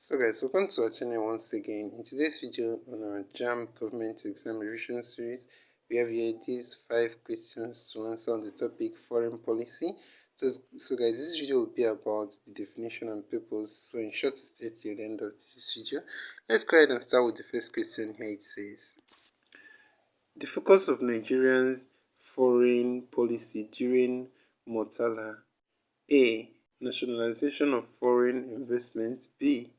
So guys, welcome to our channel once again. In today's video on our JAMB Government Exam Revision Series, we have here these 5 questions to answer on the topic foreign policy. So guys, this video will be about the definition and purpose. So in short, stay till the end of this video. Let's go ahead and start with the first question here. It says, the focus of Nigeria's foreign policy during Murtala: A. Nationalization of foreign investment. B.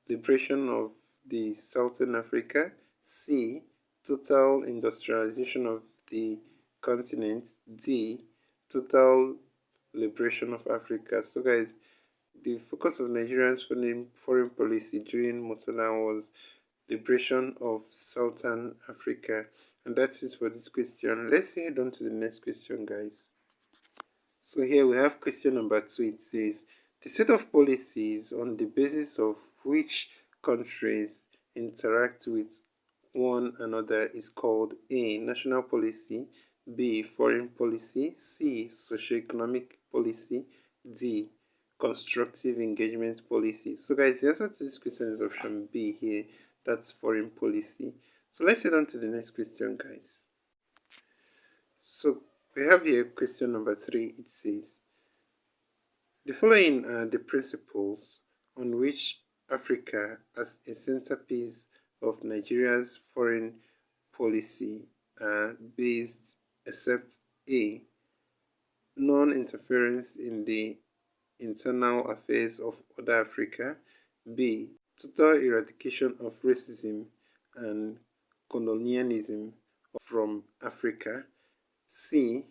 Liberation of the Southern Africa. C. Total industrialization of the continent. D. Total liberation of Africa. So guys, the focus of Nigeria's foreign policy during Murtala was liberation of Southern Africa. And that's it for this question. Let's head on to the next question, guys. So here we have question number 2. It says, the set of policies on the basis of which countries interact with one another is called A. National policy. B. Foreign policy. C. Socioeconomic policy. D. Constructive engagement policy. So guys, the answer to this question is option B here. That's foreign policy. So let's head on to the next question, guys. So we have here question number 3. It says, the following are the principles on which Africa as a centerpiece of Nigeria's foreign policy are based, except A. Non-interference in the internal affairs of other Africa. B. Total eradication of racism and colonialism from Africa. C.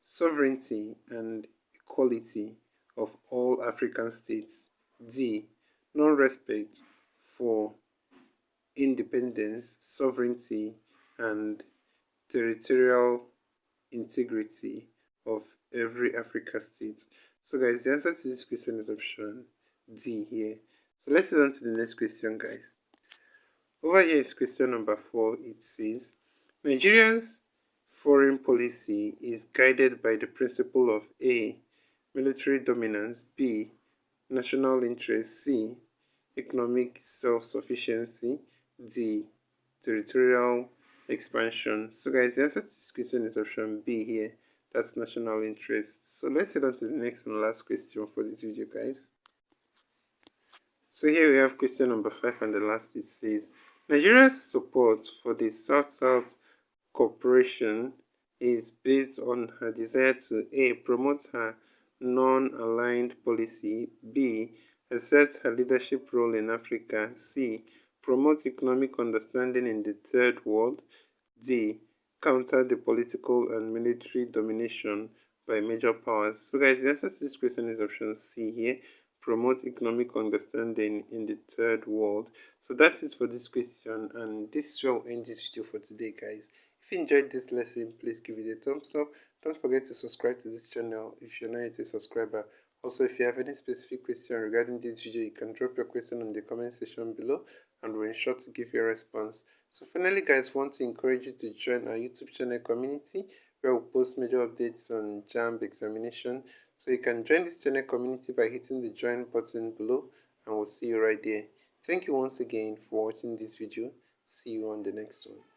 Sovereignty and equality of all African states. D. Non-respect for independence, sovereignty, and territorial integrity of every African state. So guys, the answer to this question is option D here. So let's head on to the next question, guys. Over here is question number 4. It says, Nigeria's foreign policy is guided by the principle of A. Military dominance. B. National interest. C. Economic self-sufficiency. D. Territorial expansion. So guys, the answer to this question is option B here. That's national interest. So let's head on to the next and last question for this video, guys. So here we have question number 5 and the last. It says, Nigeria's support for the South-South cooperation is based on her desire to A. Promote her non-aligned policy. B. Assert her leadership role in Africa. C. Promote economic understanding in the Third World. D. Counter the political and military domination by major powers. So guys, the answer to this question is option C here. Promote economic understanding in the Third World. So that's it for this question, and this is where we'll end this video for today, guys. If you enjoyed this lesson, please give it a thumbs up. Don't forget to subscribe to this channel if you're not yet a subscriber. Also, if you have any specific question regarding this video, you can drop your question in the comment section below and we'll ensure to give you a response. So finally, guys, want to encourage you to join our YouTube channel community where we'll post major updates on JAMB examination. So you can join this channel community by hitting the join button below, and we'll see you right there. Thank you once again for watching this video. See you on the next one.